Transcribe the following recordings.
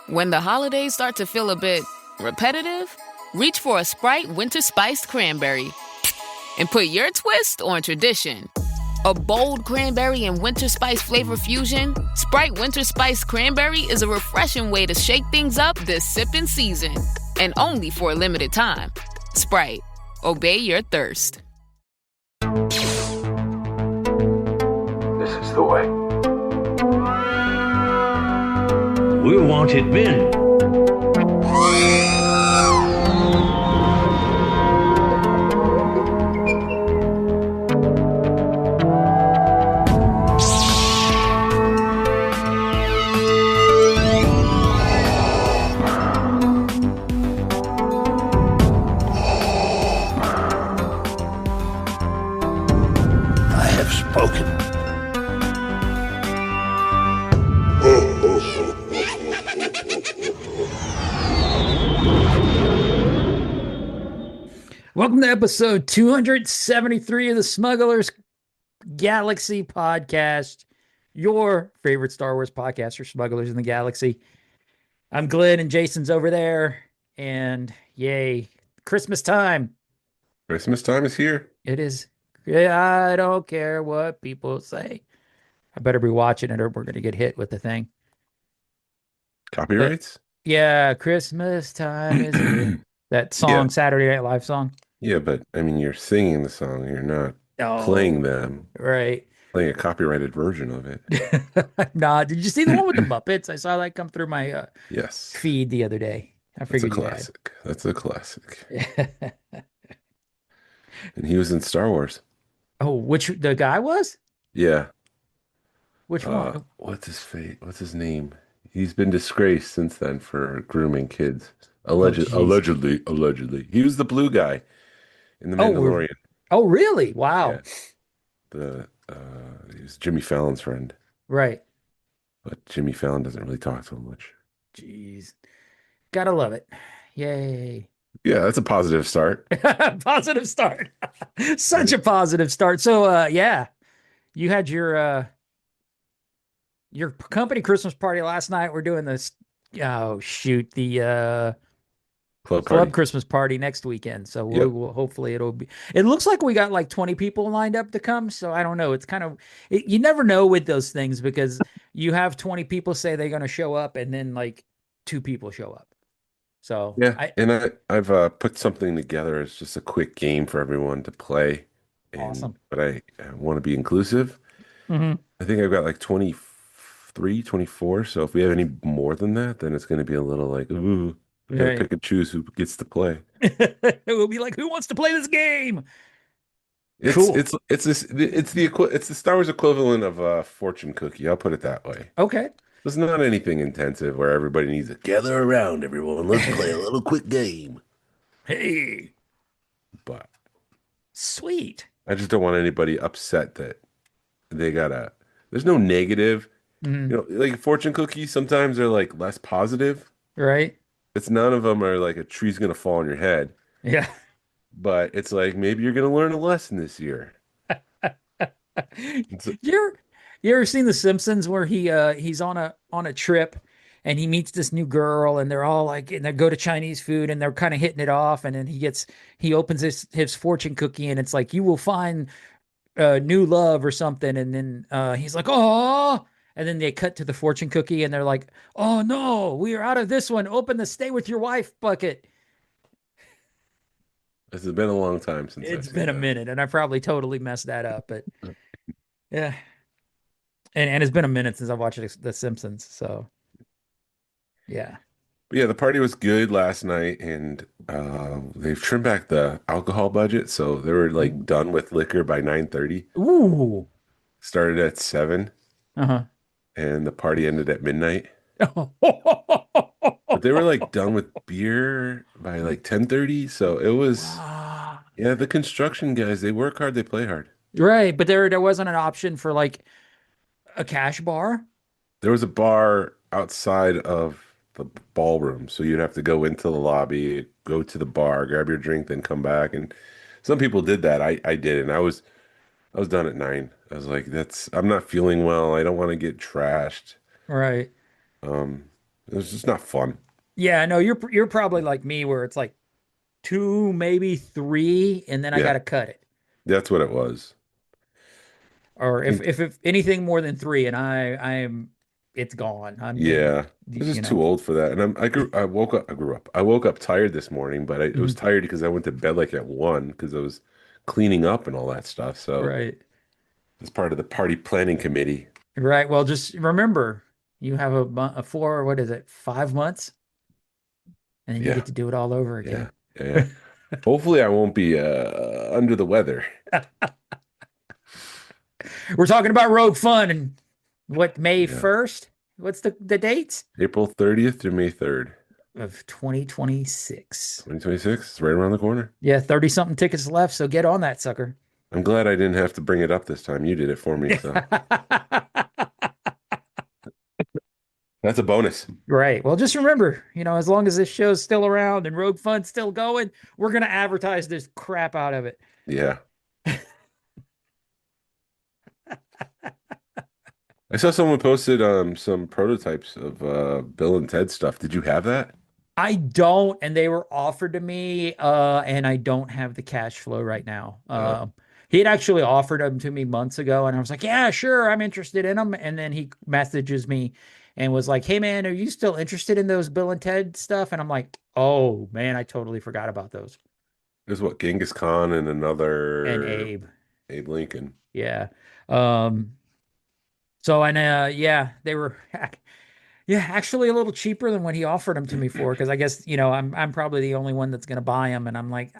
When the holidays start to feel a bit repetitive, reach for a Sprite Winter Spiced Cranberry and put your twist on tradition. A bold cranberry and winter spice flavor fusion, Sprite Winter Spiced Cranberry is a refreshing way to shake things up this sipping season. And only for a limited time. Sprite. Obey your thirst. This is the way. We want it bin. Welcome to episode 273 of the Smugglers Galaxy Podcast, your favorite Star Wars podcast for smugglers in the galaxy. I'm Glen and Jason's over there, and yay, Christmas time. Christmas time is here. It is. Yeah, I don't care what people say. I better be watching it or we're going to get hit with the thing. Copyrights? Yeah, Christmas time is here. That song, yeah. Saturday Night Live song. Yeah, but I mean, you're singing the song. You're not playing them. Right. Playing a copyrighted version of it. Nah, did you see the one with the Muppets? I saw that come through my yes feed the other day. I figured That's a classic. And he was in Star Wars. Oh, which the guy was? Yeah. Which one? What's his name? He's been disgraced since then for grooming kids. Allegedly. He was the blue guy in The Mandalorian. Oh, really? Wow. Yeah. He was Jimmy Fallon's friend. Right. But Jimmy Fallon doesn't really talk to him much. Jeez. Gotta love it. Yay. Yeah, that's a positive start. Positive start. Such a positive start. So, yeah, you had your company Christmas party last night. We're doing this. Oh, shoot. The Club Christmas party next weekend. So we'll hopefully it looks like we got like 20 people lined up to come. So I don't know. It's kind of, you never know with those things because you have 20 people say they're going to show up and then like 2 people show up. So yeah, I've put something together. It's just a quick game for everyone to play. Awesome. But I want to be inclusive. Mm-hmm. I think I've got like 23, 24. So if we have any more than that, then it's going to be a little like, ooh. You gotta pick and choose who gets to play. It will be like, who wants to play this game? Cool. It's the Star Wars equivalent of a fortune cookie. I'll put it that way. Okay. It's not anything intensive where everybody needs to gather around, everyone. Let's play a little quick game. Hey. But sweet. I just don't want anybody upset that there's no negative. Mm-hmm. You know, like fortune cookies, sometimes they're like less positive. Right. It's none of them are like a tree's gonna fall on your head. Yeah. But it's like maybe you're gonna learn a lesson this year. You ever seen The Simpsons where he's on a trip and he meets this new girl and they're all like and they go to Chinese food and they're kind of hitting it off and then he opens his fortune cookie and it's like you will find new love or something and then he's like, oh. And then they cut to the fortune cookie and they're like, oh no, we are out of this one. Open the stay with your wife bucket. It's been a long time since it's been a minute and I probably totally messed that up, but yeah. And it's been a minute since I watched The Simpsons. So yeah. But yeah, the party was good last night and they've trimmed back the alcohol budget. So they were like done with liquor by 9:30. Ooh. Started at 7. Uh-huh. And the party ended at midnight. But they were like done with beer by like 10:30. So it was, yeah, the construction guys, they work hard, they play hard. Right. But there wasn't an option for like a cash bar. There was a bar outside of the ballroom. So you'd have to go into the lobby, go to the bar, grab your drink, then come back. And some people did that. I did. And I was done at 9. I was like, I'm not feeling well. I don't want to get trashed. Right. It was just not fun. Yeah, no, you're probably like me where it's like two, maybe three, and then I Yeah, gotta cut it. that's what it was. Or I think, if anything more than three, and I'm it's gone. I'm getting yeah, I was you just too know. old for that. And I grew up. I woke up tired this morning, but I was Mhm. tired because I went to bed like at 1 because I was cleaning up and all that stuff. So Right. it's part of the party planning committee. Right. Well, just remember you have a four, what is it, 5 months, and then you Yeah, get to do it all over yeah, again. yeah, yeah. Hopefully, I won't be under the weather. We're talking about Rogue Fun and what, May Yeah, 1st? What's the dates? April 30th through May 3rd, Of 2026. 2026. It's right around the corner. Yeah, 30 something tickets left, so get on that sucker. I'm glad I didn't have to bring it up this time. You did it for me, so that's a bonus. Right. Well, just remember, as long as this show's still around and Rogue Fun's still going, we're gonna advertise this crap out of it. Yeah. I saw someone posted some prototypes of Bill and Ted stuff. Did you have that? I don't, and they were offered to me, and I don't have the cash flow right now. Oh, He had actually offered them to me months ago, and I was like, "Yeah, sure, I'm interested in them." And then he messages me and was like, "Hey, man, are you still interested in those Bill and Ted stuff?" And I'm like, "Oh man, I totally forgot about those." there's what Genghis Khan and And another Abe, Abe Lincoln. yeah. Um, so and yeah, they were. Yeah, actually a little cheaper than what he offered them to me for, because I guess, I'm probably the only one that's gonna buy them, and I'm like,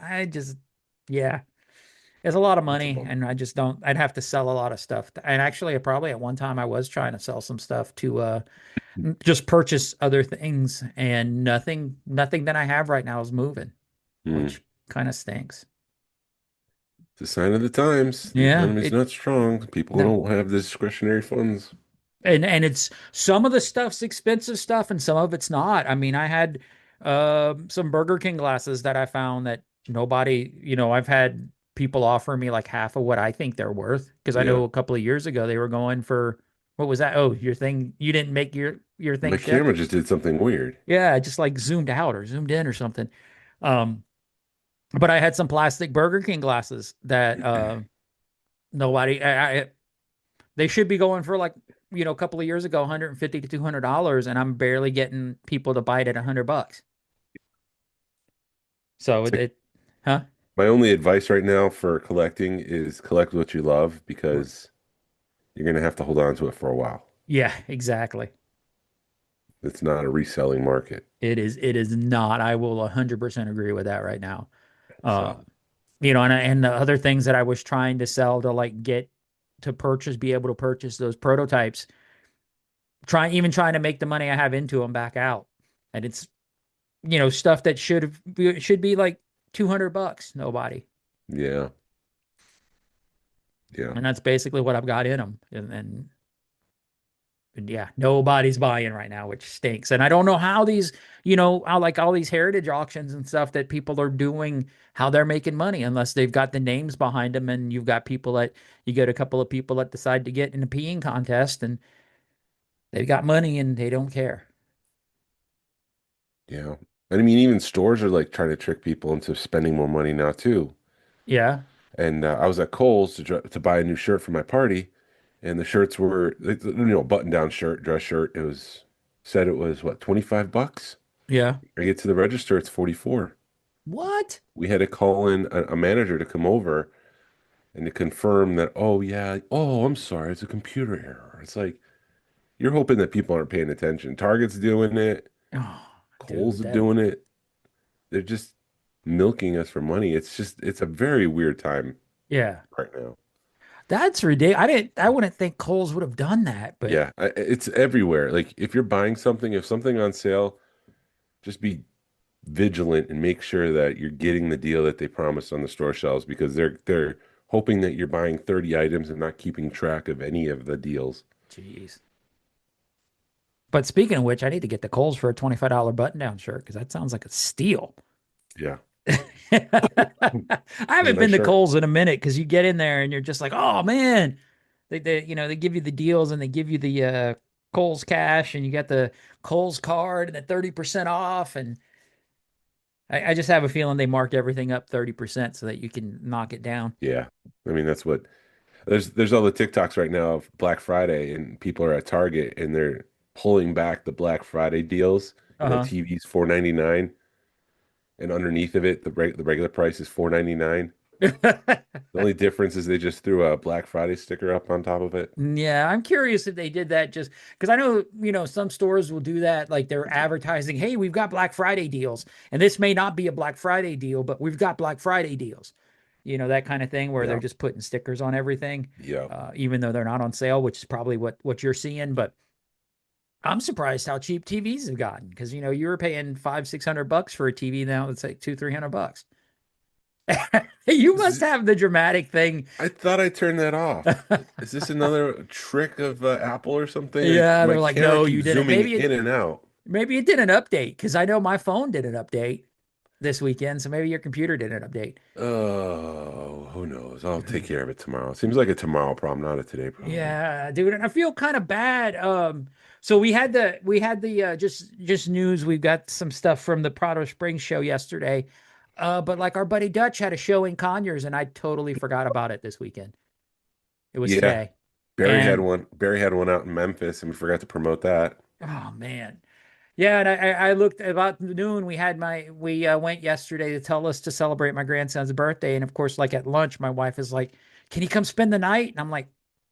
yeah, it's a lot of That's a money, bummer. and I just don't. I'd have to sell a lot of stuff, and actually, probably at one time I was trying to sell some stuff to just purchase other things, and nothing that I have right now is moving, Hmm. which kind of stinks. It's a sign of the times. The Yeah, economy's not strong. People no, don't have the discretionary funds. and it's some of the stuff's expensive stuff and some of it's not. I mean, I had some Burger King glasses that I found that nobody, I've had people offer me like half of what I think they're worth, because I Yeah. know a couple of years ago they were going for, what was that? Oh, your thing, you didn't make your thing My ship. camera just did something weird. Yeah, just like zoomed out or zoomed in or something. Um, but I had some plastic Burger King glasses that nobody they should be going for like, a couple of years ago, 150 to $200, and I'm barely getting people to buy it at $100. So It's like huh? my only advice right now for collecting is collect what you love because you're gonna have to hold on to it for a while. Yeah, exactly. It's not a reselling market. It is not. I will 100% agree with that right now. So Um, and the other things that I was trying to sell to like get to purchase, be able to purchase those prototypes, trying to make the money I have into them back out. And it's, stuff that should be like $200. Nobody. yeah, yeah. And that's basically what I've got in them. And yeah, nobody's buying right now, which stinks. And I don't know how these, how like all these heritage auctions and stuff that people are doing, how they're making money, unless they've got the names behind them. And you get a couple of people that decide to get in a peeing contest, and they've got money and they don't care. Yeah. And I mean, even stores are like trying to trick people into spending more money now too. Yeah. And I was at Kohl's to buy a new shirt for my party, and the shirts were, like, button-down shirt, dress shirt. It was what, $25? Yeah. I get to the register, it's 44. What? We had to call in a manager to come over and to confirm that, oh yeah, oh, I'm sorry, it's a computer error. It's like you're hoping that people aren't paying attention. Target's doing it, Oh, Kohl's dude, are doing it. They're just milking us for money. It's a very weird time yeah. right now. That's ridiculous. I wouldn't think Kohl's would have done that, but Yeah, it's everywhere. Like if you're buying something, if something on sale, just be vigilant and make sure that you're getting the deal that they promised on the store shelves because they're hoping that you're buying 30 items and not keeping track of any of the deals. jeez. But speaking of which, I need to get the Kohl's for a $25 button-down shirt, because that sounds like a steal. Yeah. I It's a haven't nice been to shirt. Kohl's in a minute, because you get in there and you're just like, oh man, they give you the deals, and they give you the Kohl's Cash, and you get the Kohl's card and the 30% off. And I just have a feeling they marked everything up 30% so that you can knock it down. Yeah. I mean, that's what there's all the TikToks right now of Black Friday, and people are at Target and they're pulling back the Black Friday deals. Uh-huh. TV's $4.99, and underneath of it, the regular price is $4.99. The only difference is they just threw a Black Friday sticker up on top of it. Yeah, I'm curious if they did that just because I know, some stores will do that. Like they're advertising, hey, we've got Black Friday deals. And this may not be a Black Friday deal, but we've got Black Friday deals. That kind of thing where they're just putting stickers on everything. Yeah. Even though they're not on sale, which is probably what you're seeing. But I'm surprised how cheap TVs have gotten because, you were paying $500-600 for a TV. Now it's like $200-300. You must have the dramatic thing. I thought I turned that off. Is this another trick of Apple or something? Yeah, My they're like, camera no, keeps you didn't. zooming in and out. Maybe it did an update because I know my phone did an update this weekend. So maybe your computer did an update. Oh, who knows? I'll take care of it tomorrow. Seems like a tomorrow problem, not a today problem. Yeah, dude, and I feel kind of bad. So we had the just news. We've got some stuff from the Prado Springs show yesterday. But like our buddy Dutch had a show in Conyers, and I totally forgot about it this weekend. It was today. Barry had one. Barry had one out in Memphis, and we forgot to promote that. Oh man, yeah. And I looked about noon. We went yesterday to celebrate my grandson's birthday, and of course, like at lunch, my wife is like, "Can he come spend the night?" And I'm like,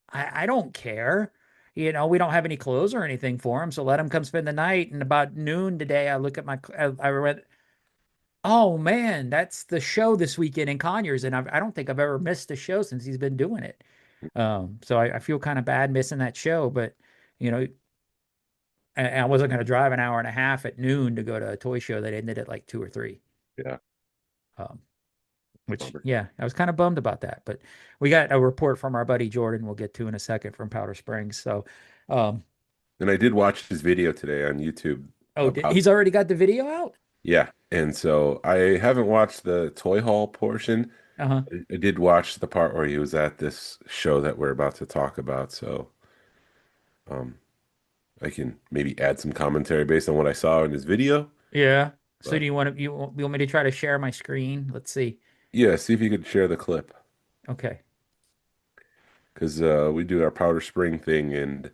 I don't care. We don't have any clothes or anything for him, so let him come spend the night. And about noon today, I look at I read. Oh man, that's the show this weekend in Conyers, and I don't think I've ever missed a show since he's been doing it. So I feel kind of bad missing that show, but I wasn't going to drive an hour and a half at noon to go to a toy show that ended at like 2 or 3. Yeah. Which I was kind of bummed about that, but we got a report from our buddy Jordan. We'll get to in a second from Powder Springs. So, and I did watch his video today on YouTube. Oh, he's already got the video out? Yeah. And so I haven't watched the toy haul portion. Uh-huh. I did watch the part where he was at this show that we're about to talk about. So I can maybe add some commentary based on what I saw in his video. Yeah. So do you want me to try to share my screen? Let's see. Yeah, see if you could share the clip. Okay. Because we do our Powder Spring thing, and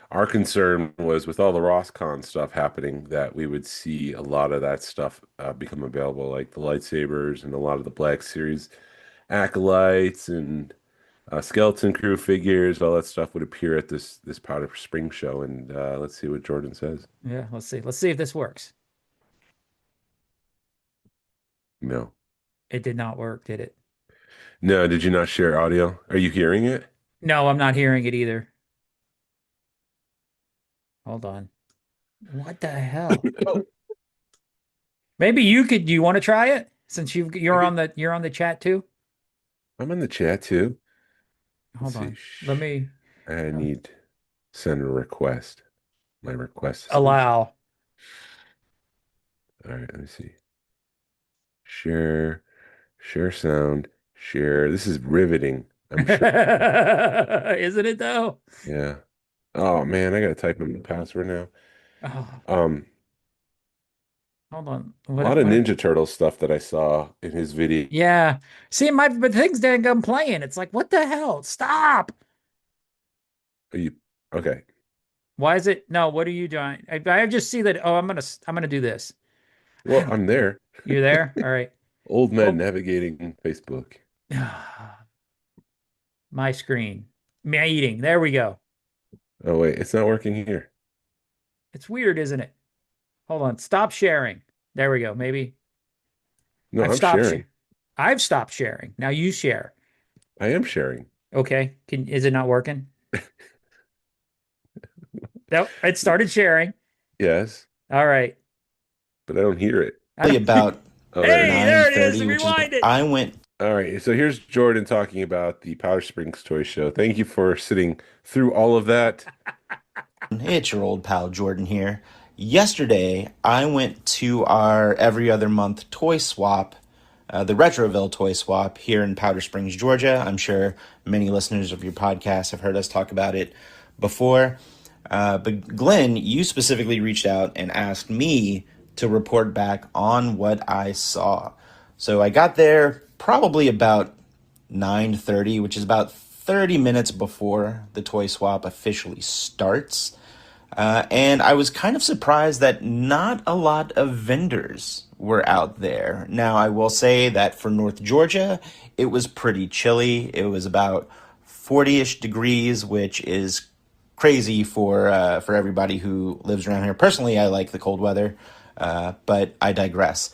our concern was with all the RossCon stuff happening that we would see a lot of that stuff become available, like the lightsabers and a lot of the Black Series acolytes and Skeleton Crew figures. All that stuff would appear at this Powder Spring show, and let's see what Jordan says. Yeah, let's see. Let's see if this works. No. It did not work, did it? No, did you not share audio? Are you hearing it? No, I'm not hearing it either. Hold on. What the hell? Maybe do you want to try it since you're on the chat too? I'm in the chat too. Hold on. Let me I need send a request. My request is allow. All right, let me see. Share sound, share. This is riveting. I'm sure. Isn't it though? Yeah. Oh man, I gotta type in the password now. Oh. Hold on. A lot of Ninja Turtle stuff that I saw in his video. Yeah. See, but things didn't come playing. It's like, what the hell? Stop. Are you okay? Why is it? No, what are you doing? I just see that. Oh, I'm gonna do this. Well, I'm there. You're there? All right. Old man navigating Facebook. My screen. My eating. There we go. Oh wait, it's not working here. It's weird, isn't it? Hold on. Stop sharing. There we go. Maybe. No, I'm sharing. I've stopped sharing. Now you share. I am sharing. Okay. Is it not working? No, it started sharing. Yes. All right. But I don't hear it. About Oh, hey, there it is. Rewind it. I went. All right, so here's Jordan talking about the Powder Springs Toy Show. Thank you for sitting through all of that. It's your old pal Jordan here. Yesterday, I went to our every other month toy swap, the Retroville toy swap here in Powder Springs, Georgia. I'm sure many listeners of your podcast have heard us talk about it before. But Glenn, you specifically reached out and asked me to report back on what I saw. So I got there probably about 9:30, which is about 30 minutes before the toy swap officially starts. And I was kind of surprised that not a lot of vendors were out there. Now, I will say that for North Georgia, it was pretty chilly. It was about 40-ish degrees, which is crazy for everybody who lives around here. Personally, I like the cold weather, but I digress.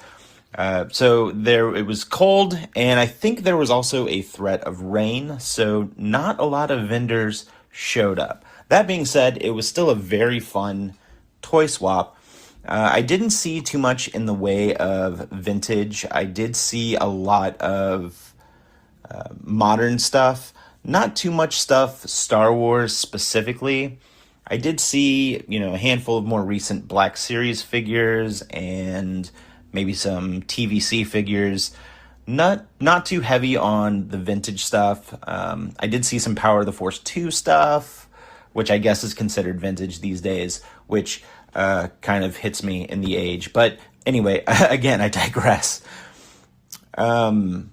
So it was cold, and I think there was also a threat of rain, so not a lot of vendors showed up. That being said, it was still a very fun toy swap. I didn't see too much in the way of vintage. I did see a lot of modern stuff, not too much stuff Star Wars specifically. I did see, a handful of more recent Black Series figures and maybe some TVC figures. Not too heavy on the vintage stuff. I did see some Power of the Force 2 stuff, which I guess is considered vintage these days, which kind of hits me in the age. But anyway, again, I digress. I'm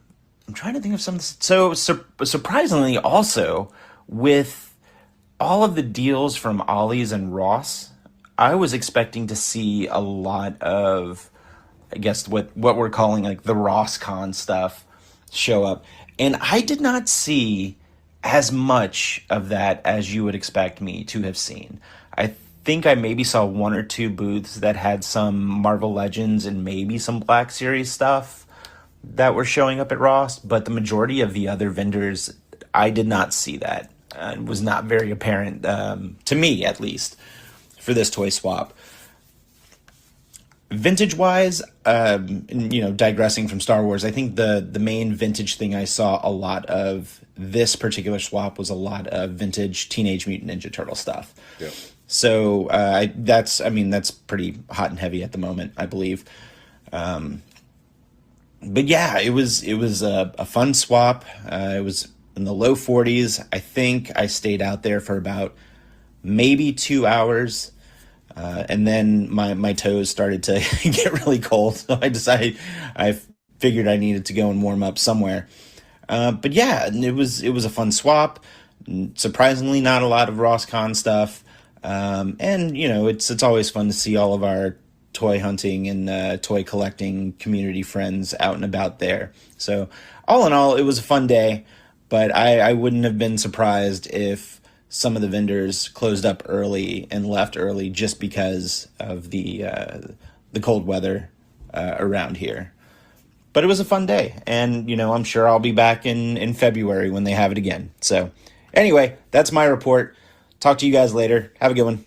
trying to think of something. So surprisingly, also, with all of the deals from Ollie's and Ross, I was expecting to see a lot of, I guess, what we're calling like the RossCon stuff show up. And I did not see as much of that as you would expect me to have seen. I think I maybe saw one or two booths that had some Marvel Legends and maybe some Black Series stuff that were showing up at Ross, but the majority of the other vendors, I did not see that. It was not very apparent, to me at least, for this toy swap. Vintage-wise, digressing from Star Wars, I think the main vintage thing I saw a lot of this particular swap was a lot of vintage Teenage Mutant Ninja Turtle stuff. Yeah. So that's pretty hot and heavy at the moment, I believe. But yeah, it was a fun swap. It was in the low 40s. I think I stayed out there for about maybe 2 hours. And then my toes started to get really cold. So I figured I needed to go and warm up somewhere. But yeah, it was a fun swap. Surprisingly, not a lot of RossCon stuff. And it's always fun to see all of our toy hunting and toy collecting community friends out and about there. So all in all, it was a fun day, but I wouldn't have been surprised if some of the vendors closed up early and left early just because of the cold weather around here. But it was a fun day, and I'm sure I'll be back in February when they have it again. So anyway, that's my report. Talk to you guys later. Have a good one.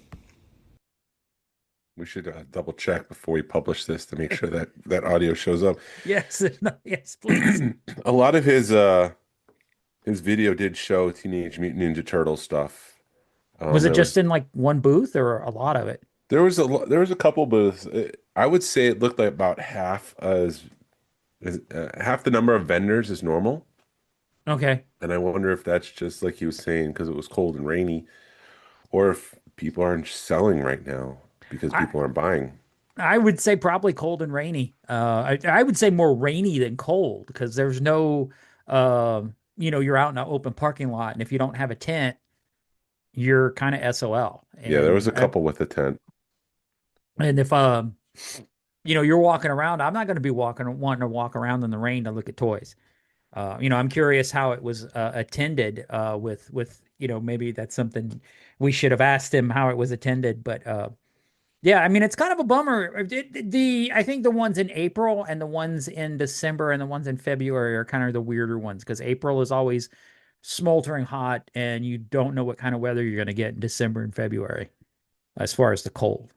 We should double check before we publish this to make sure that audio shows up. Yes, yes, please. A lot of his video did show Teenage Mutant Ninja Turtle stuff. Was it just in like one booth or a lot of it? There was a couple booths. I would say it looked like about half half the number of vendors is normal. Okay. And I wonder if that's just like he was saying because it was cold and rainy, or if people aren't selling right now because people aren't buying. I would say probably cold and rainy. I would say more rainy than cold because there's no, you're out in an open parking lot, and if you don't have a tent, you're kind of SOL. And, yeah, there was a couple with a tent. And if you're walking around, I'm not going to be wanting to walk around in the rain to look at toys. I'm curious how it was attended with maybe that's something we should have asked him how it was attended, but yeah, I mean, it's kind of a bummer. I think the ones in April and the ones in December and the ones in February are kind of the weirder ones because April is always smoldering hot and you don't know what kind of weather you're going to get in December and February as far as the cold.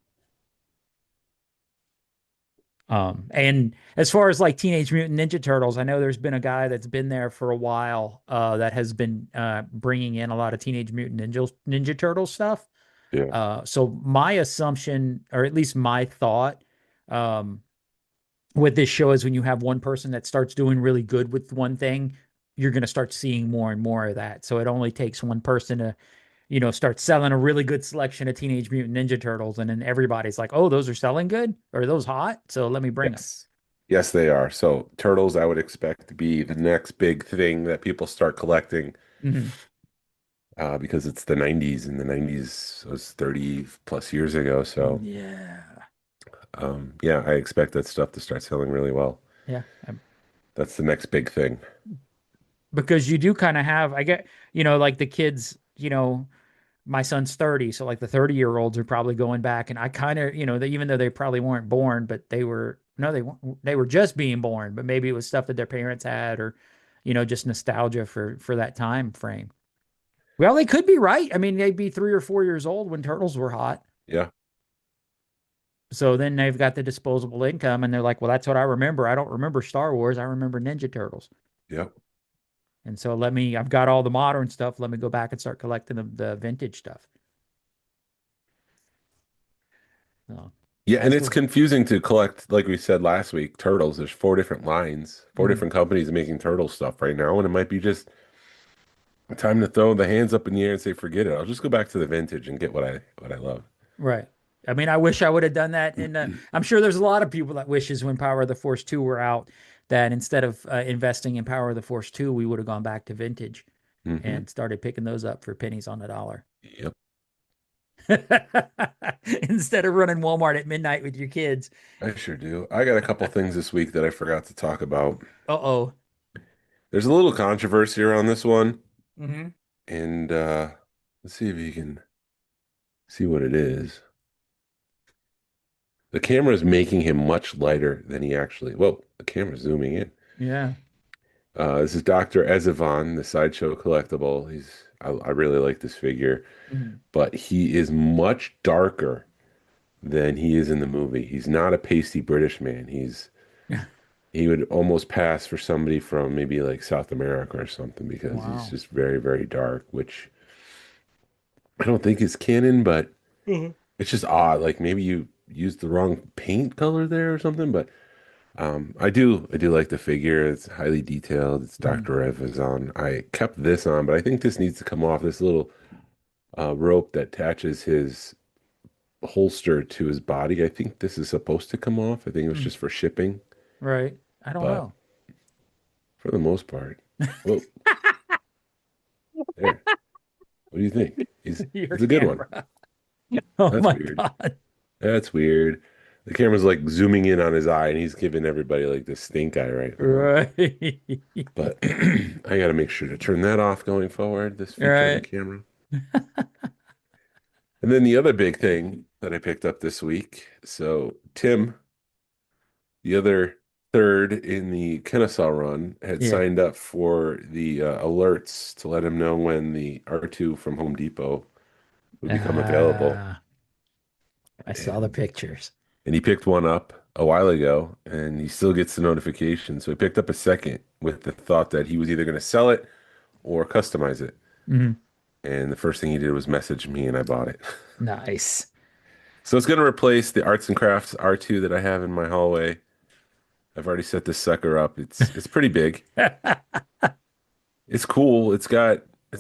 And as far as like Teenage Mutant Ninja Turtles, I know there's been a guy that's been there for a while that has been bringing in a lot of Teenage Mutant Ninja Turtle stuff. Yeah. So my assumption, or at least my thought, with this show is when you have one person that starts doing really good with one thing, you're going to start seeing more and more of that. So it only takes one person to start selling a really good selection of Teenage Mutant Ninja Turtles, and then everybody's like, "Oh, those are selling good? Or are those hot? So let me bring them." Yes. Yes, they are. So turtles, I would expect to be the next big thing that people start collecting, Hmm. because it's the 90s, and the 90s was 30 plus years ago. So Yeah. yeah, I expect that stuff to start selling really well. Yeah. That's the next big thing. Because you do kind of have, I get, like the kids, my son's 30, so like the 30-year-olds are probably going back, and I kind of, even though they probably weren't born, but they were, no, they were just being born, but maybe it was stuff that their parents had, or, just nostalgia for that time frame. Well, they could be right. I mean, they'd be 3 or 4 years old when Turtles were hot. Yeah. So then they've got the disposable income, and they're like, well, that's what I remember. I don't remember Star Wars. I remember Ninja Turtles. Yep. And so I've got all the modern stuff. Let me go back and start collecting the vintage stuff. So Yeah, and that's it's cool. confusing to collect, like we said last week, turtles. There's 4 different lines, 4 different companies making turtle stuff right now, and it might be just time to throw the hands up in the air and say, forget it. I'll just go back to the vintage and get what I love. Right. I mean, I wish I would have done that. And I'm sure there's a lot of people that wishes when Power of the Force 2 were out that instead of investing in Power of the Force 2, we would have gone back to vintage Hmm. and started picking those up for pennies on the dollar. Yep. Instead of running Walmart at midnight with your kids. I sure do. I got a couple things this week that I forgot to talk about. Uh-oh. There's a little controversy around this one, Mm-hmm. and let's see if you can see what it is. The camera is making him much lighter than he actually. Whoa, the camera's zooming in. Yeah. This is Dr. Evazan, the Sideshow Collectible. I really like this figure, Mhm. but he is much darker than he is in the movie. He's not a pasty British man. He would almost pass for somebody from maybe like South America or something, because he's Wow. just very, very dark, which I don't think is canon, but it's just odd. Like maybe you used the wrong paint color there or something, but I do like the figure. It's highly detailed. It's Mhm. Dr. Evazan. I kept this on, but I think this needs to come off. This little rope that attaches his holster to his body. I think this is supposed to come off. I think it was Mm. just for shipping, Right. I don't but know. for the most part, whoa, there. What do you think? Your It's a good one. camera. Oh That's my weird. God. That's weird. The camera's like zooming in on his eye, and he's giving everybody like this stink eye right now. Right. But I got to make sure to turn that off going forward, this feature on the Right. camera. And then the other big thing that I picked up this week. So Tim, the other third in the Kennesaw run, had Yeah. signed up for the alerts to let him know when the R2 from Home Depot would become available. Ah, I saw the And, pictures. and he picked one up a while ago, and he still gets the notification. So he picked up a second with the thought that he was either going to sell it or customize it. Mhm. And the first thing he did was message me, and I bought it. Nice. So it's going to replace the Arts and Crafts R2 that I have in my hallway. I've already set this sucker up. It's pretty big. It's cool. It's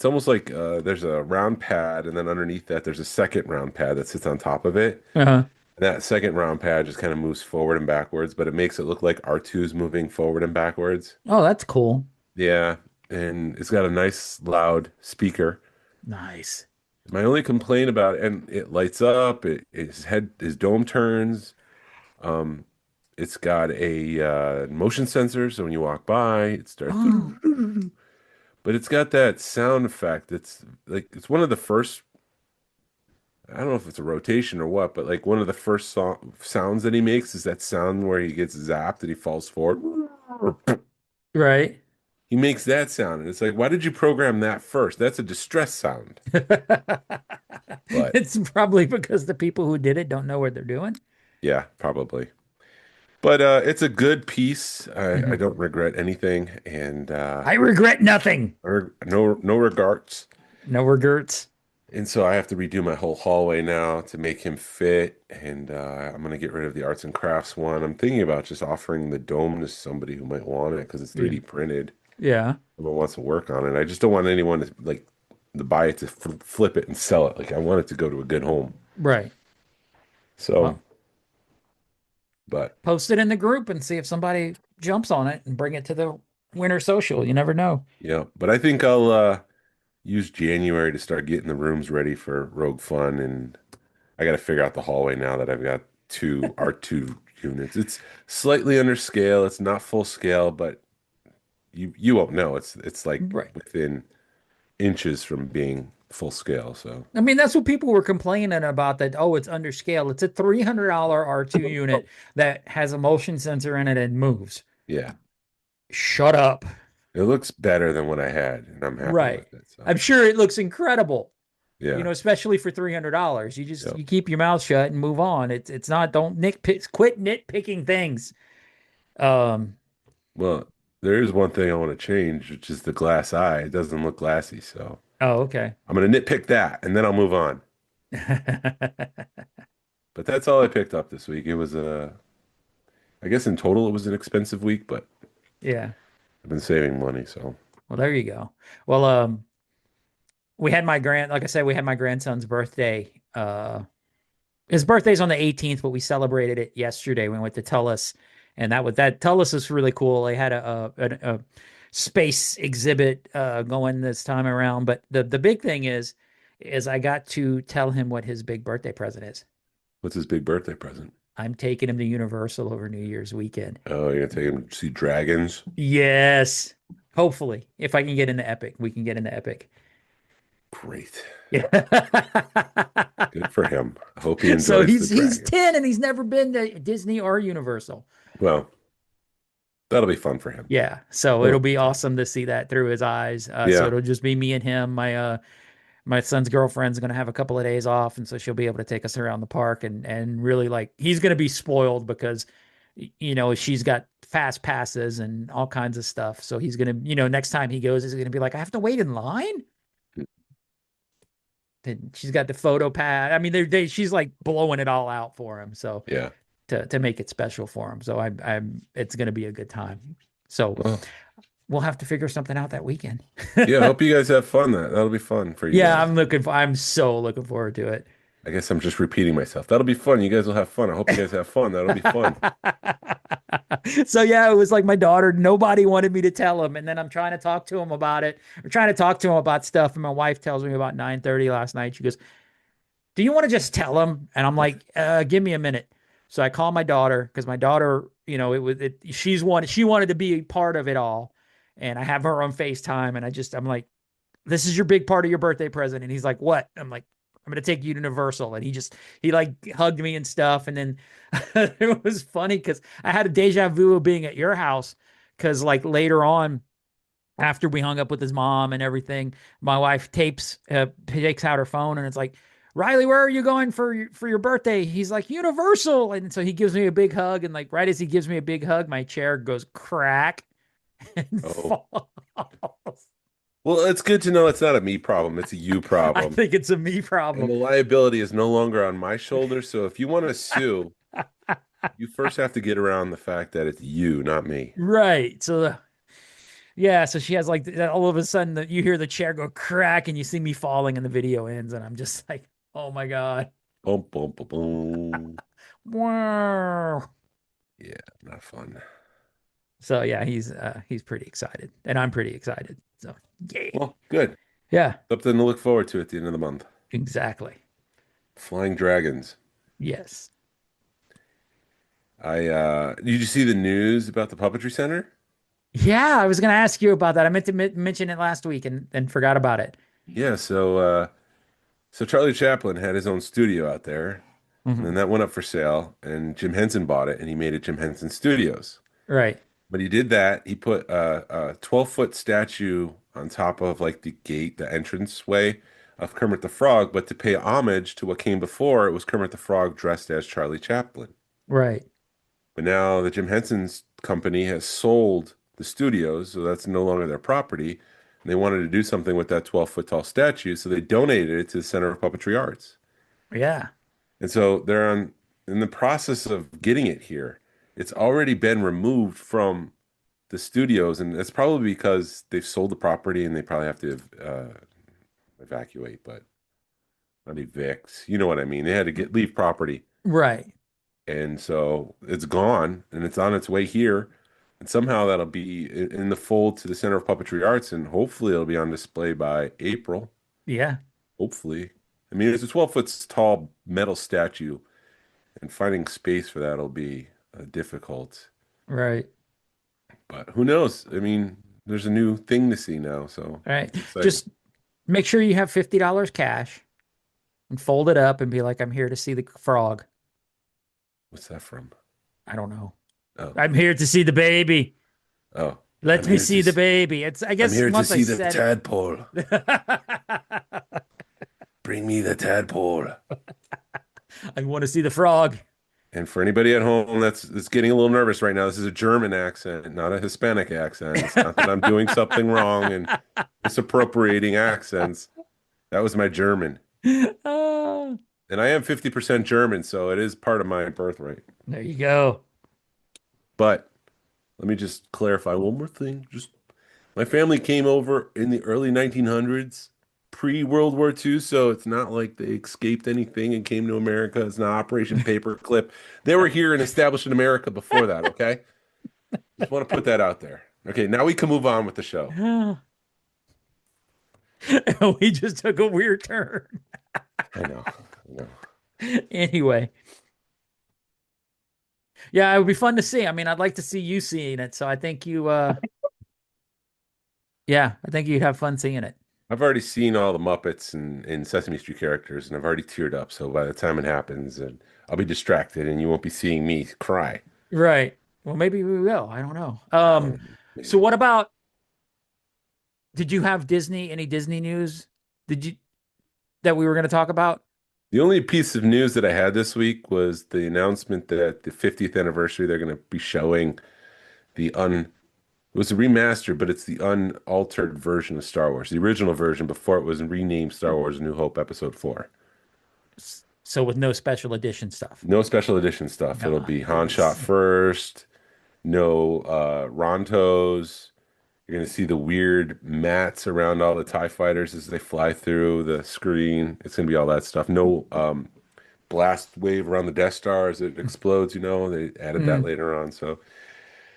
almost like there's a round pad, and then underneath that there's a second round pad that sits on top of it. Uh-huh. And that second round pad just kind of moves forward and backwards, but it makes it look like R2 is moving forward and backwards. Oh, that's cool. Yeah, and it's got a nice loud speaker. Nice. My only complaint about it, and it lights up, his dome turns. Um, it's got a motion sensor, so when you walk by, it starts. Oh. But it's got that sound effect. It's like it's one of the first. I don't know if it's a rotation or what, but like one of the first sounds that he makes is that sound where he gets zapped and he falls forward. Right. He makes that sound, and it's like, why did you program that first? That's a distress sound. But It's probably because the people who did it don't know what they're doing. yeah, probably. But it's a good piece. I Mhm. don't regret anything, and I regret nothing. no regrets. No regrets. And so I have to redo my whole hallway now to make him fit, and I'm gonna get rid of the arts and crafts one. I'm thinking about just offering the dome to somebody who might want it because it's Yeah. 3D printed. Yeah. Someone wants to work on it. I just don't want anyone to like to buy it to flip it and sell it. Like I want it to go to a good home. Right. So, Well, but post it in the group and see if somebody jumps on it and bring it to the winter social. You never know. yeah, but I think I'll use January to start getting the rooms ready for Rogue Fun, and I got to figure out the hallway now that I've got two R2 units. It's slightly under scale. It's not full scale, but you won't know. It's like Right. within inches from being full scale. So I mean, that's what people were complaining about that, oh, it's under scale. It's a $300 R2 unit that has a motion sensor in it and moves. yeah, Shut up. it looks better than what I had, and I'm happy Right. with it. So I'm sure it looks incredible, yeah, especially for $300. Yep. You keep your mouth shut and move on. It's not, don't nitpick, quit nitpicking things. Well, there is one thing I want to change, which is the glass eye. It doesn't look glassy, so Oh, okay. I'm gonna nitpick that, and then I'll move on. But that's all I picked up this week. It was I guess in total it was an expensive week, but Yeah. I've been saving money, so Well, there you go. Well, like I said, we had my grandson's birthday. His birthday's on the 18th, but we celebrated it yesterday. We went to Tullis, and that Tullis was really cool. They had a space exhibit going this time around. But the big thing is I got to tell him what his big birthday present is. what's his big birthday present? I'm taking him to Universal over New Year's weekend. Oh, you're gonna take him to see dragons? Yes. Hopefully, if I can get into Epic, we can get into Epic. Great. Yeah. Good for him. I hope he enjoys So the he's dragons. 10 and he's never been to Disney or Universal. Well, that'll be fun for him. Yeah. So Well, it'll be awesome to see that through his eyes. So Yeah. it'll just be me and him. My son's girlfriend's going to have a couple of days off, and so she'll be able to take us around the park and really, like, he's going to be spoiled because she's got fast passes and all kinds of stuff. So he's going to, next time he goes, he's going to be like, I have to wait in line. And she's got the photo pad. I mean, she's like blowing it all out for him. So Yeah. to make it special for him. So it's going to be a good time. So Well, we'll have to figure something out that weekend. yeah, I hope you guys have fun. That'll be fun for you Yeah, guys. I'm so looking forward to it. I guess I'm just repeating myself. That'll be fun. You guys will have fun. I hope you guys have fun. That'll be fun. So yeah, it was like my daughter, nobody wanted me to tell him. And then I'm trying to talk to him about it. We're trying to talk to him about stuff. And my wife tells me about 9:30 last night. She goes, do you want to just tell him? And I'm like, give me a minute. So I call my daughter because my daughter, she wanted to be a part of it all. And I have her on FaceTime, and I'm like, this is your big part of your birthday present. And he's like, what? I'm like, I'm going to take you to Universal. And he like hugged me and stuff. And then it was funny because I had a deja vu of being at your house. Cause like later on, after we hung up with his mom and everything, my wife takes out her phone, and it's like, Riley, where are you going for your birthday? He's like, Universal. And so he gives me a big hug. And like, right as he gives me a big hug, my chair goes crack. And Oh. falls. Well, it's good to know it's not a me problem. It's a you I problem. think it's a me And the problem. liability is no longer on my shoulders. So if you want to sue, you first have to get around the fact that it's you, not me. Right. So so she has like all of a sudden you hear the chair go crack and you see me falling and the video ends, and I'm just like, oh my God. Boom, boom, boom, boom. Wow. Yeah, not fun. So yeah, he's pretty excited, and I'm pretty excited. So yeah. Well, good. Yeah, Something to look forward to at the end of the month. exactly. Flying dragons. Yes. Did you see the news about the Puppetry Center? Yeah, I was going to ask you about that. I meant to mention it last week and forgot about it. Yeah, so Charlie Chaplin had his own studio out there, and then that went up for sale, and Jim Henson bought it, and he made it Jim Henson Studios. Right. But he did that. He put a 12-foot statue on top of like the gate, the entranceway of Kermit the Frog. But to pay homage to what came before, it was Kermit the Frog dressed as Charlie Chaplin. Right. But now the Jim Henson's company has sold the studios, so that's no longer their property. And they wanted to do something with that 12-foot tall statue, so they donated it to the Center of Puppetry Arts. Yeah. And so they're in the process of getting it here. It's already been removed from the studios, and it's probably because they've sold the property and they probably have to evacuate, but not evict. You know what I mean? They had to leave property. Right. And so it's gone and it's on its way here. And somehow that'll be in the fold to the Center of Puppetry Arts, and hopefully it'll be on display by April. Yeah. Hopefully. I mean, it's a 12-foot tall metal statue, and finding space for that will be difficult. Right. But who knows? I mean, there's a new thing to see now, so All right. it's exciting. Just make sure you have $50 cash and fold it up and be like, I'm here to see the frog. What's that from? I don't know. Oh, I'm here to see the baby. oh. Let I'm me here see to the baby. It's I guess I'm here to once I see the said tadpole. it. Bring me the tadpole. I want to see the frog. And for anybody at home that's getting a little nervous right now, this is a German accent, not a Hispanic accent. It's not that I'm doing something wrong and misappropriating accents. That was my German. Oh, And I am 50% German, so it is part of my birthright. there you go. But let me just clarify one more thing. Just my family came over in the early 1900s, pre-World War II, so it's not like they escaped anything and came to America. It's not Operation Paperclip. They were here and established in America before that, okay? Just want to put that out there. Okay, now we can move on with the show. We just took a weird turn. I know. Anyway. Yeah, it would be fun to see. I mean, I'd like to see you seeing it. So I think yeah, I think you'd have fun seeing it. I've already seen all the Muppets and Sesame Street characters, and I've already teared up. So by the time it happens, and I'll be distracted, and you won't be seeing me cry. Right. Well, maybe we will. I don't know. So what about, did you have any Disney news? That we were going to talk about? The only piece of news that I had this week was the announcement that the 50th anniversary, they're going to be showing it was a remaster, but it's the unaltered version of Star Wars, the original version before it was renamed Star Wars A New Hope Episode 4. So with no special edition stuff. No special edition stuff. It'll be Han shot first, no Rontos. You're going to see the weird mats around all the TIE fighters as they fly through the screen. It's going to be all that stuff. No blast wave around the Death Star as it explodes, They added that later on. So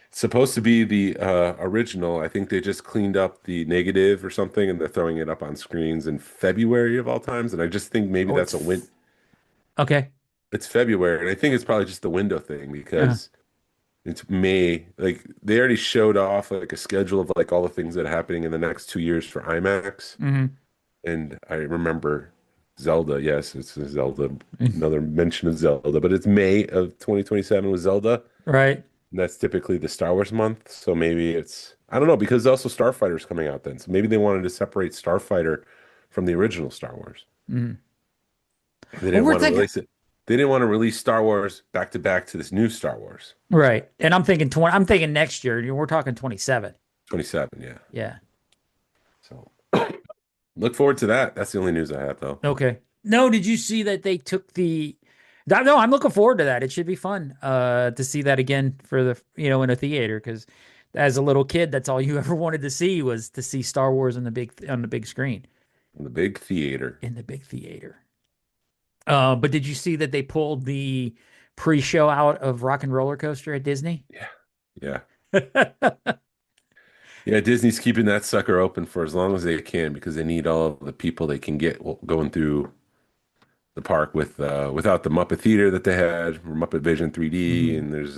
it's supposed to be the original. I think they just cleaned up the negative or something, and they're throwing it up on screens in February of all times. And I just think maybe that's a win. Okay. It's February, and I think it's probably just the window thing because it's May. Like they already showed off like a schedule of like all the things that are happening in the next 2 years for IMAX. Mm-hmm. And I remember Zelda. Yes, it's Zelda. Another mention of Zelda, but it's May of 2027 with Zelda. Right. And that's typically the Star Wars month. So maybe I don't know, because also Starfighter's coming out then. So maybe they wanted to separate Starfighter from the original Star Wars. Mm-hmm. They didn't want to release it. They didn't want to release Star Wars back to back to this new Star Wars. Right. And I'm thinking next year. We're talking 27. 27, yeah. Yeah. So look forward to that. That's the only news I have, though. Okay. No, did you see that they took no, I'm looking forward to that. It should be fun to see that again for in a theater, because as a little kid, that's all you ever wanted to see was to see Star Wars on the big screen. In the big theater. In the big theater. But did you see that they pulled the pre-show out of Rock and Roller Coaster at Disney? Yeah. Yeah, Disney's keeping that sucker open for as long as they can because they need all of the people they can get going through the park without the Muppet Theater that they had, or Muppet Vision 3D, and there's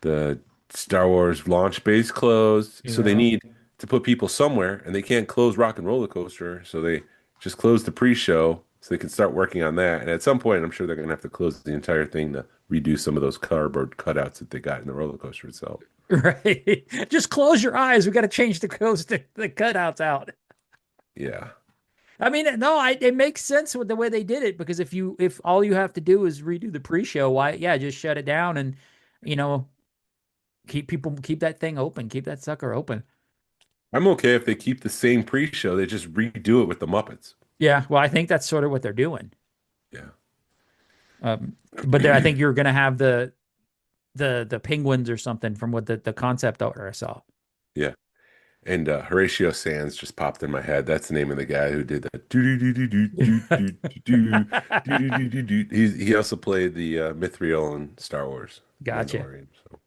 the Star Wars launch base closed. So they need to put people somewhere, and they can't close Rock and Roller Coaster, so they just closed the pre-show so they can start working on that. And at some point, I'm sure they're going to have to close the entire thing to redo some of those cardboard cutouts that they got in the roller coaster itself. Right. Just close your eyes. We got to change the cutouts out. Yeah. I mean, no, it makes sense with the way they did it, because if all you have to do is redo the pre-show, just shut it down and, keep that thing open, keep that sucker open. I'm okay if they keep the same pre-show, they just redo it with the Muppets. Yeah, well, I think that's sort of what they're doing. Yeah. But I think you're going to have the penguins or something from what the concept art I saw. Yeah. And Horatio Sands just popped in my head. That's the name of the guy who did the do do do do do do do do do do do do. He also played the Mithril in Star Wars Gotcha. Mandalorian. So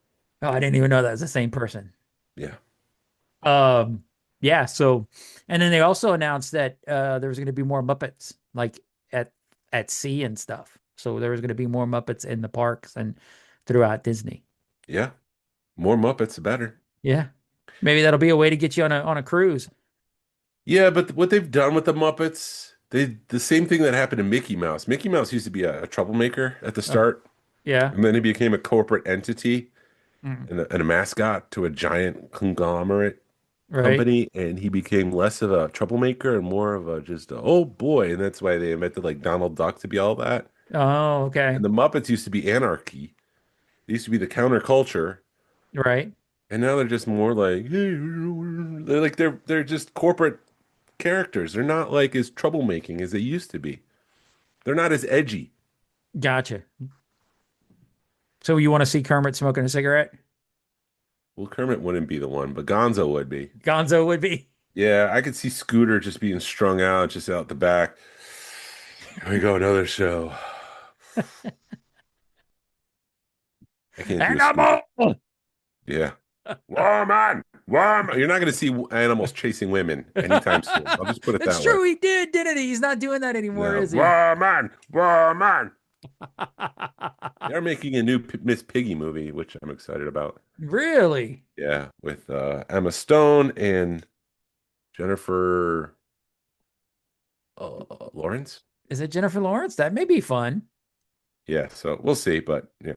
Oh, I didn't even know that was the same person. yeah, Um, yeah, so and then they also announced that there was going to be more Muppets like at sea and stuff. So there was going to be more Muppets in the parks and throughout Disney. yeah. More Muppets, the better. Yeah. Maybe that'll be a way to get you on a cruise. Yeah, but what they've done with the Muppets, the same thing that happened to Mickey Mouse. Mickey Mouse used to be a troublemaker at the start, Yeah. and then he became a corporate entity Mm. and a mascot to a giant conglomerate Right. company, and he became less of a troublemaker and more of a just a, oh boy, and that's why they invented like Donald Duck to be all that. Oh, okay. And the Muppets used to be anarchy. They used to be the counterculture, Right. and now they're just more like hey, they're like they're just corporate characters. They're not like as troublemaking as they used to be. They're not as edgy. Gotcha. So you want to see Kermit smoking a cigarette? Well, Kermit wouldn't be the one, but Gonzo would be. Gonzo would be. Yeah, I could see Scooter just being strung out, just out the back. Here we go, another show. I can't do a Scooter. Animal! Yeah. Woman! Woman! You're not going to see animals chasing women anytime soon. I'll just put it It's that way. true, he did, didn't he? He's not doing that anymore, No. is he? Woman! Woman! They're making a new Miss Piggy movie, which I'm excited about. Really? Yeah, with Emma Stone and Jennifer Lawrence. Is it Jennifer Lawrence? That may be fun. Yeah, so we'll see, but yeah.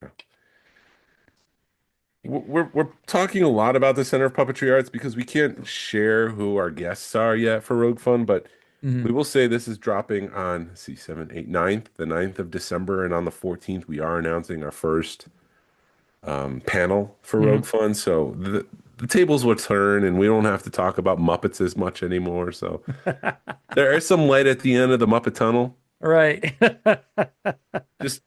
We're talking a lot about the Center of Puppetry Arts because we can't share who our guests are yet for Rogue Fun, but we Mhm. will say this is dropping on, let's see, 7, 8, 9th, the 9th of December, and on the 14th, we are announcing our first panel for Rogue Mhm. Fun. So the tables will turn, and we don't have to talk about Muppets as much anymore. So there is some light at the end of the Muppet tunnel. Right. Just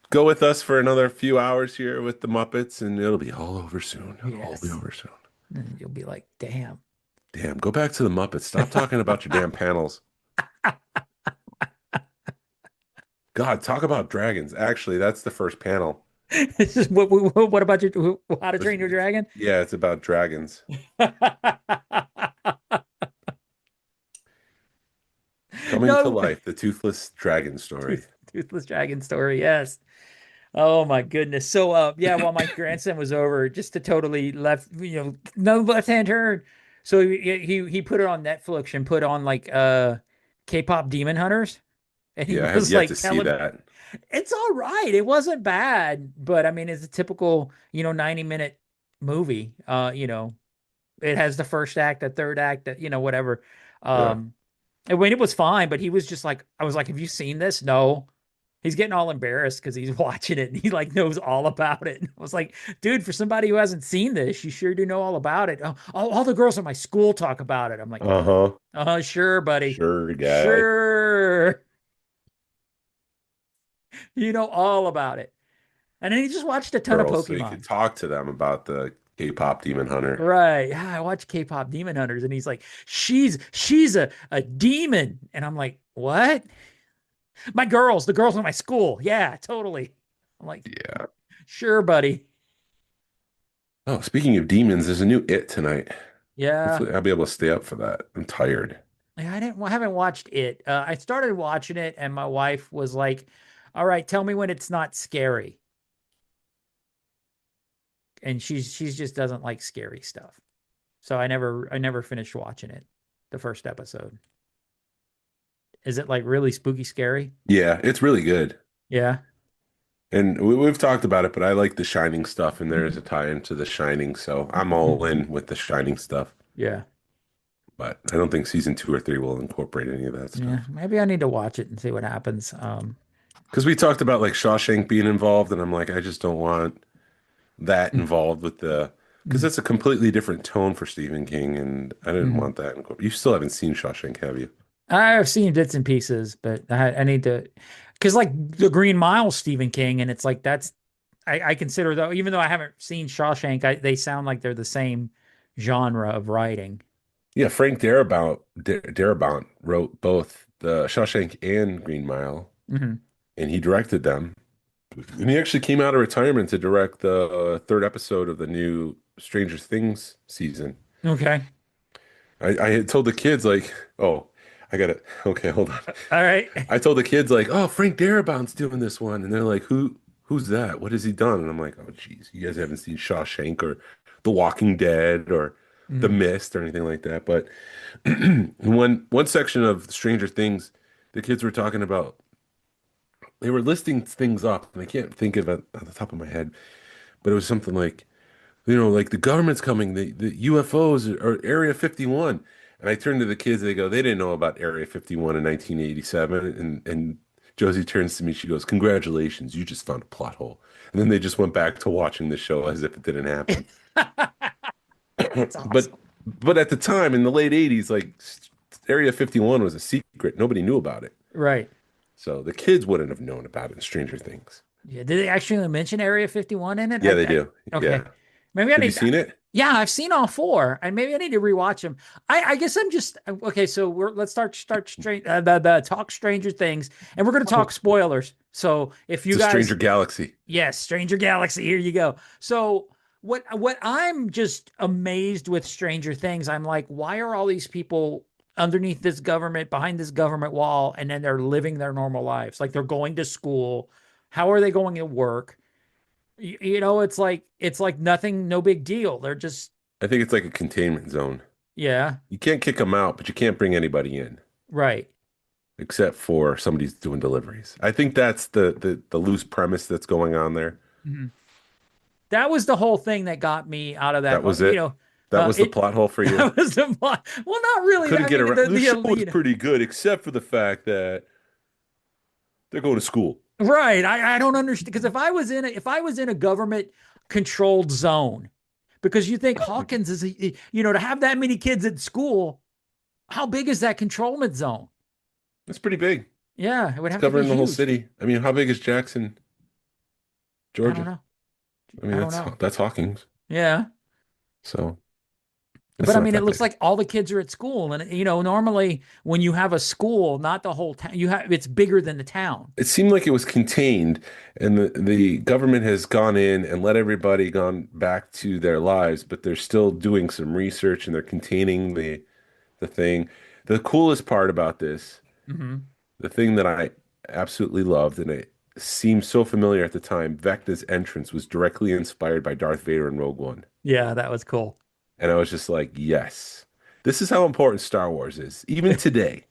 go with us for another few hours here with the Muppets, and it'll be all over soon. It'll all be Yes. over soon. And you'll be like, damn. Damn, go back to the Muppets. Stop talking about your damn panels. God, talk about dragons. Actually, that's the first panel. This is what about your How to Train Your Dragon? Yeah, it's about dragons. Coming to No, life, the toothless dragon story. Toothless Dragon story. Yes. Oh my goodness. So yeah, while my grandson was over, just to totally no left hand turn. So he put it on Netflix and put on like K-pop Demon Hunters. And he Yeah, I have was yet like to see telling that. it's all right. It wasn't bad, but I mean it's a typical, 90-minute movie. It has the first act, the third act, that whatever. Yeah. And when it was fine, but he was just like, I was like, have you seen this? No. He's getting all embarrassed because he's watching it and he like knows all about it. And I was like, dude, for somebody who hasn't seen this, you sure do know all about it. Oh, all the girls at my school talk about it. I'm like, Uh-huh. sure, buddy. Sure, guy. Sure. You know all about it. And then he just watched a ton of Girls, so you could Pokemon. talk to them about the K-pop Demon Hunter. Right. Yeah, I watch K-pop Demon Hunters, and he's like, she's a demon. And I'm like, what? The girls in my school. Yeah, totally. I'm like, Yeah. sure, buddy. Oh, speaking of demons, there's a new It tonight. Yeah. Hopefully, I'll be able to stay up for that. I'm tired. Yeah, I haven't watched it. I started watching it, and my wife was like, all right, tell me when it's not scary. And she's just doesn't like scary stuff. So I never finished watching it, the first episode. Is it like really spooky scary? Yeah, it's really good. Yeah. And we've talked about it, but I like the Shining stuff, and there is a tie-in to the Shining, so I'm all in with the Shining stuff. Yeah. But I don't think season 2 or 3 will incorporate any of that Yeah. stuff. Maybe I need to watch it and see what happens. Because we talked about like Shawshank being involved, and I'm like, I just don't want that involved with the, because that's a completely different tone for Stephen King, and I didn't want that. You still haven't seen Shawshank, have you? I've seen bits and pieces, but I need to, because like the Green Mile, Stephen King, and it's like I consider though, even though I haven't seen Shawshank, they sound like they're the same, genre of writing. Yeah, Frank Darabont wrote both the Shawshank and Green Mile, Hmm. and he directed them. And he actually came out of retirement to direct the third episode of the new Stranger Things season. Okay. I had told the kids like, oh, I got it. Okay, hold on. All right. I told the kids like, oh, Frank Darabont's doing this one, and they're like, who's that? What has he done? And I'm like, oh, geez, you guys haven't seen Shawshank or The Walking Dead or The Mhm. Mist or anything like that. But in one section of Stranger Things, the kids were talking about they were listing things up, and I can't think of it on the top of my head, but it was something like, like the government's coming, the UFOs or Area 51. And I turned to the kids, they go, they didn't know about Area 51 in 1987. And Josie turns to me, she goes, congratulations, you just found a plot hole. And then they just went back to watching the show as if it didn't happen. That's But awesome. but at the time in the late 80s, like Area 51 was a secret. Nobody knew about it. Right. So the kids wouldn't have known about it in Stranger Things. Yeah. Did they actually mention Area 51 in it? Yeah, they do. Okay. Yeah. Maybe I Have you need. seen it? Yeah, I've seen all four, and maybe I need to rewatch them. I guess I'm just okay. So let's start straight the talk Stranger Things, and we're going to talk spoilers. So if you It's a guys, Stranger Galaxy. yes, Stranger Galaxy, here you go. So what I'm just amazed with Stranger Things, I'm like, why are all these people underneath this government, behind this government wall, and then they're living their normal lives, like they're going to school. How are they going to work? It's like nothing, no big deal. They're just, I think it's like a containment zone. yeah, You can't kick them out, but you can't bring anybody in right. except for somebody's doing deliveries. I think that's the loose premise that's going on there. Mhm. That was the whole thing that got me out of that. That was it. That was the It plot hole for you. that was the plot. Well, not really. Couldn't I get mean, around. The show was lead, pretty good, except for the fact that they're going to school. right. I don't understand because if I was in a government controlled zone, because you think Hawkins is, to have that many kids at school, how big is that controlment zone? It's pretty big. Yeah, it would It's have to be covering the whole huge. city. I mean, how big is Jackson, I don't Georgia? know. I mean, I don't know. that's Hawkins. Yeah. So But it's I not mean, it that looks big. like all the kids are at school, and normally when you have a school, not the whole town, it's bigger than the town. It seemed like it was contained, and the government has gone in and let everybody gone back to their lives, but they're still doing some research and they're containing the thing. The coolest part about this, Hmm. the thing that I absolutely loved, and it seemed so familiar at the time, Vecna's entrance was directly inspired by Darth Vader in Rogue One. Yeah, that was cool. And I was just like, yes, this is how important Star Wars is. Even today,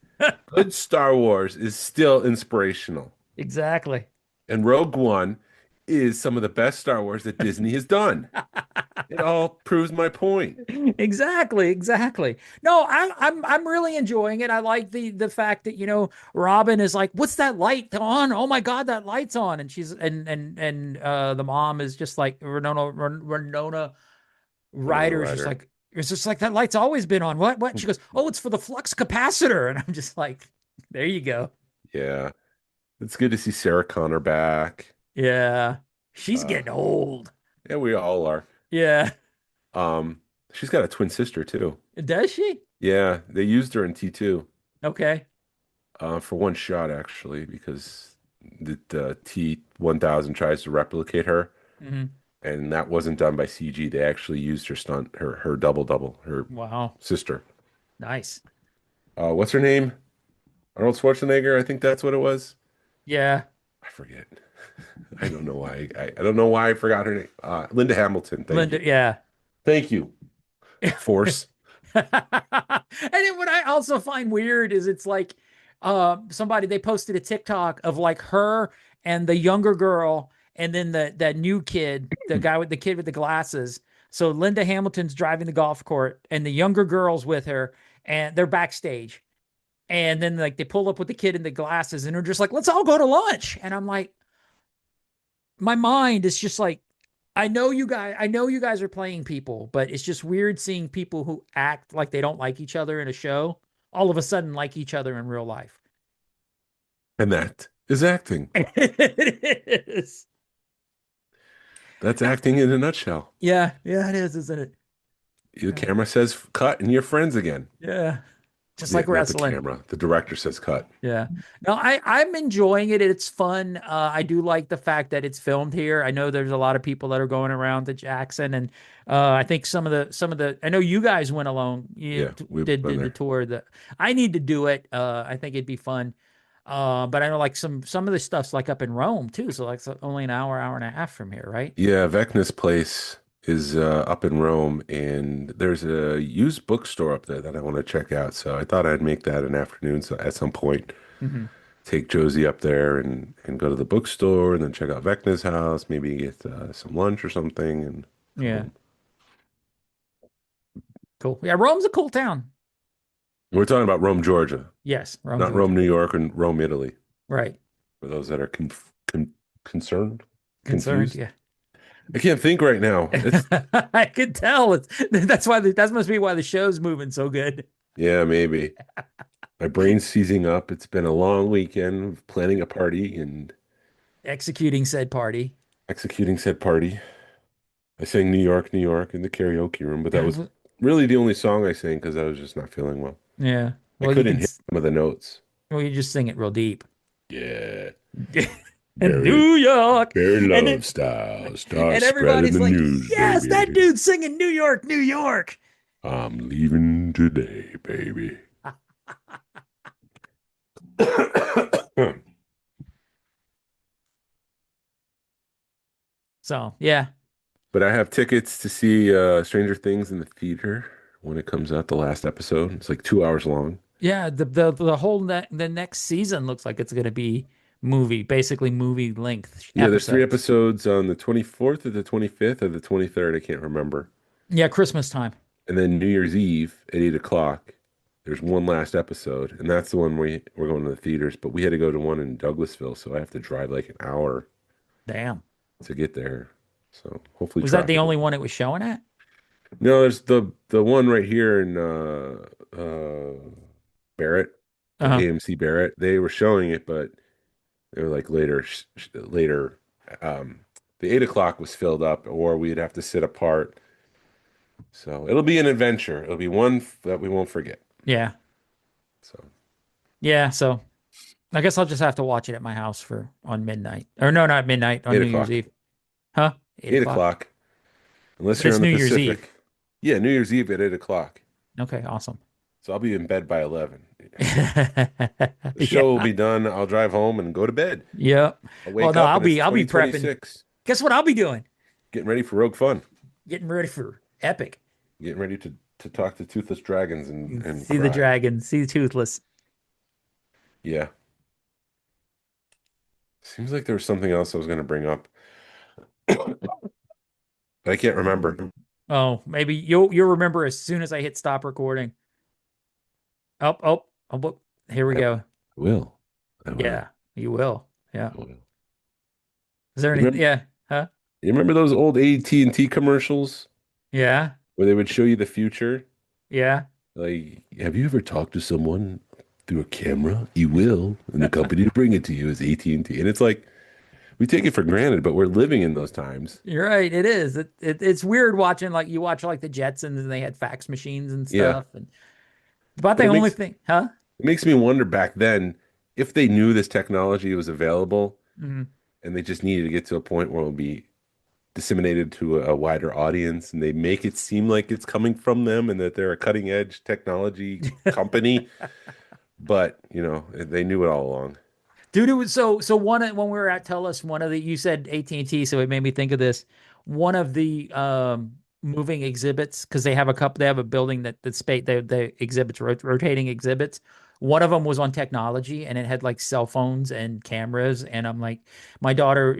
good Star Wars is still inspirational. Exactly. And Rogue One is some of the best Star Wars that Disney has done. It all proves my point. Exactly. No, I'm really enjoying it. I like the fact that Robin is like, "What's that light on? Oh my God, that light's on!" And she's and the mom is just like Renona Winona Ryder is just Ryder. like it's just like that light's always been on. What? And she goes, "Oh, it's for the flux capacitor." And I'm just like, "There you go." Yeah. It's good to see Sarah Connor back. Yeah, she's Uh, getting old. yeah, we all are. Yeah, Um, she's got a twin sister too. does she? Yeah, they used her in T2 Okay. for one shot actually because the T-1000 tries to replicate her, Hmm. and that wasn't done by CG. They actually used her stunt, her double, her Wow. sister. Nice. What's her name? Arnold Schwarzenegger, I think that's what it was. Yeah. I forget. I don't know why. I don't know why I forgot her name. Linda Hamilton. Thank Linda. you. Yeah. Thank you. Force. And then what I also find weird is it's like somebody they posted a TikTok of like her and the younger girl and then that new kid, the kid with the glasses. So Linda Hamilton's driving the golf court and the younger girl's with her and they're backstage. And then like they pull up with the kid in the glasses and they're just like, let's all go to lunch. And I'm like, my mind is just like, I know you guys are playing people, but it's just weird seeing people who act like they don't like each other in a show all of a sudden like each other in real life. And that is acting. It is. That's acting in a nutshell. Yeah, it is, isn't it? The camera says cut, and you're friends again. Yeah. Just Yeah, like not the wrestling. camera. The director says cut. Yeah. No, I'm enjoying it. It's fun. I do like the fact that it's filmed here. I know there's a lot of people that are going around to Jackson, and I think some of the I know you guys went along. You Yeah, we've did been the there. tour. I need to do it. I think it'd be fun. But I know like some of the stuff's like up in Rome too. So like it's only an hour and a half from here, right? Yeah, Vecna's place is up in Rome, and there's a used bookstore up there that I want to check out. So I thought I'd make that an afternoon. So at some point, Hmm. take Josie up there and go to the bookstore, and then check out Vecna's house. Maybe get some lunch or something, and go Yeah. home. Cool. Yeah, Rome's a cool town. We're talking about Rome, Georgia, Yes, Rome, not Georgia. Rome, New York, and Rome, Italy. Right. For those that are concerned, Concerned. confused. Yeah. I can't think right now. It's I could tell. That's why that must be why the show's moving so good. yeah, maybe. My brain's seizing up. It's been a long weekend of planning a party and Executing said party. executing said party. I sang New York in the karaoke room, but that was God, really the only song I sang because I was just not feeling well. yeah. I Well, couldn't hit some of the notes. you just sing it real deep. Yeah. In New York. Very And love it- style. Start And spreading everybody's the like, news, yes, baby. that dude's singing New York, New York. I'm leaving today, baby. So, yeah. But I have tickets to see Stranger Things in the theater when it comes out, the last episode. It's like 2 hours long. Yeah, the whole the next season looks like it's going to be basically movie length Yeah, there's 3 episodes. episodes on the 24th or the 25th or the 23rd. I can't remember. Yeah, Christmas time. And then New Year's Eve at 8 o'clock, there's one last episode. And that's the one we're going to the theaters. But we had to go to one in Douglasville, so I have to drive like an hour Damn. to get there. So hopefully Was that the traffic only one it was showing at? No, there's the one right here in Barrett, Uh-huh. AMC Barrett. They were showing it, but they were like later. The 8 o'clock was filled up, or we'd have to sit apart. So it'll be an adventure. It'll be one that we won't forget. Yeah. So Yeah, so I guess I'll just have to watch it at my house on midnight. Or no, not midnight, on 8 New Year's o'clock. Eve. Huh? 8 o'clock. Unless But you're it's on the New Year's Pacific. Eve. Yeah, New Year's Eve at 8 o'clock. Okay, awesome. So I'll be in bed by 11. The show will be done. I'll drive home and go to bed. Yep. I'll Well, wake no, up I'll and it's be prepping. 2026. Guess what I'll be doing? Getting ready for Rogue Fun. Getting ready for Epic. Getting ready to talk to toothless dragons and See the cry. dragon, see the toothless. Yeah. Seems like there was something else I was going to bring up. But I can't remember. Oh, maybe you'll remember as soon as I hit stop recording. Oh, here we go. I will. I will. Yeah, you will. Yeah. I will. Is there You any? remember- Yeah. Huh? You remember those old AT&T commercials Yeah. where they would show you the future? Yeah. Like, have you ever talked to someone through a camera? You will, and the company to bring it to you is AT&T. And it's like, we take it for granted, but we're living in those times. You're right. It is. It's weird watching, like, you watch like the Jetsons and they had fax machines and Yeah. stuff. And about the But it only makes- thing, huh? It makes me wonder back then if they knew this technology was available Mhm. and they just needed to get to a point where it would be disseminated to a wider audience and they make it seem like it's coming from them and that they're a cutting edge technology company. But, they knew it all along. Dude, it was so when we were at TELUS, you said AT&T, so it made me think of this. One of the moving exhibits, because they have a building that the exhibits, rotating exhibits. One of them was on technology and it had like cell phones and cameras. And I'm like, my daughter,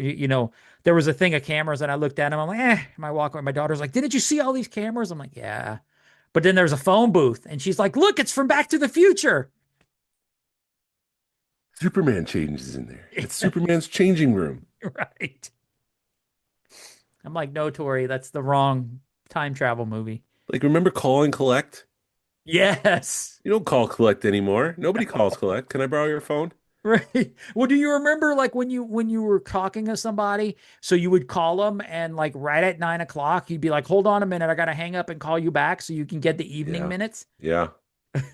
there was a thing of cameras and I looked at them. I'm like, my walk away. My daughter's like, didn't you see all these cameras? I'm like, yeah. But then there's a phone booth and she's like, look, it's from Back to the Future. Superman changes in there. It's Superman's changing room. Right. I'm like, no, Tori, that's the wrong time travel movie. Like, remember Call and Collect? Yes. You don't call collect anymore. Nobody calls collect. Can I borrow your phone? Right. Well, do you remember like when you were talking to somebody, so you would call them and like right at 9 o'clock, you'd be like, hold on a minute, I got to hang up and call you back so you can get the evening Yeah. minutes. Yeah. This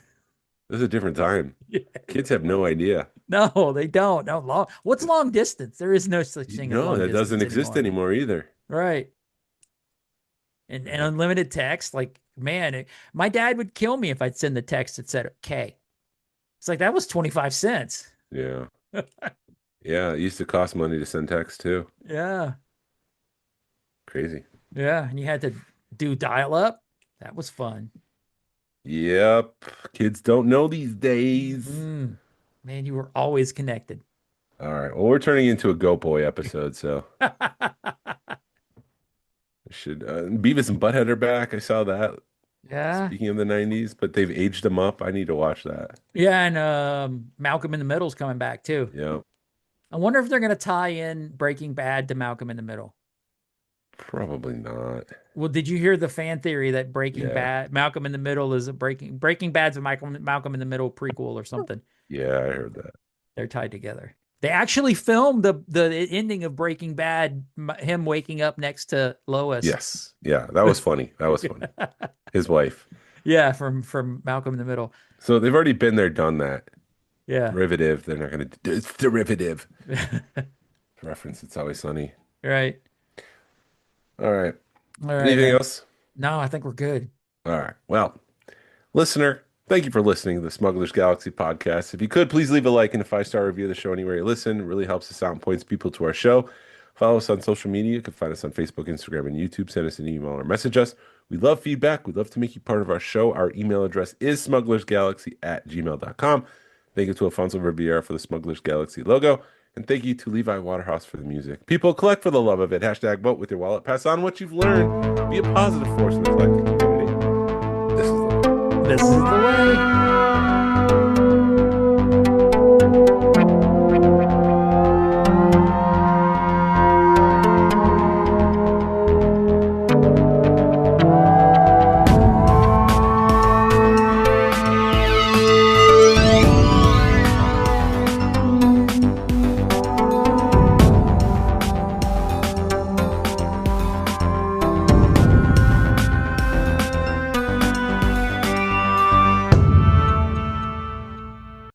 is a different time. Yeah. Kids have no idea. No, they don't. No long. What's long distance? There is no such thing as No, long that distance doesn't exist anymore either. Right. And unlimited text, like man, my dad would kill me if I'd send the text that said K. It's like that was 25 cents. Yeah. Yeah, it used to cost money to send text too. Yeah. Crazy. Yeah, and you had to do dial up. That was fun. Yep. Kids don't know these days. Man, you were always connected. All right. Well, we're turning into a Goat Boy episode, so should Beavis and Butthead are back. I saw that. Yeah. Speaking of the 90s, but they've aged them up. I need to watch that. Yeah, and Malcolm in the Middle's coming back too. Yeah. I wonder if they're going to tie in Breaking Bad to Malcolm in the Middle. Probably not. Well, did you hear the fan theory that Yeah. Malcolm in the Middle is a Breaking Bad's a Malcolm in the Middle prequel or something? Yeah, I heard that. They're tied together. They actually filmed the ending of Breaking Bad, him waking up next to Lois. Yes. Yeah, that was funny. That was funny. His wife. Yeah, from Malcolm in the Middle. So they've already been there, done that. Yeah. Derivative. They're not going to do it's derivative. Reference. It's always sunny. Right. All right. All right. Anything man. else? No, I think we're good. All right. Well, listener, thank you for listening to the Smugglers Galaxy Podcast. If you could, please leave a like and a 5-star review of the show anywhere you listen. It really helps us out and points people to our show. Follow us on social media. You can find us on Facebook, Instagram, and YouTube. Send us an email or message us. We love feedback. We'd love to make you part of our show. Our email address is smugglersgalaxy@gmail.com. Thank you to Alfonso Riviera for the Smugglers Galaxy logo. And thank you to Levi Waterhouse for the music. People, collect for the love of it. Hashtag vote with your wallet. Pass on what you've learned. Be a positive force in the collecting community. This is the way. This is the way.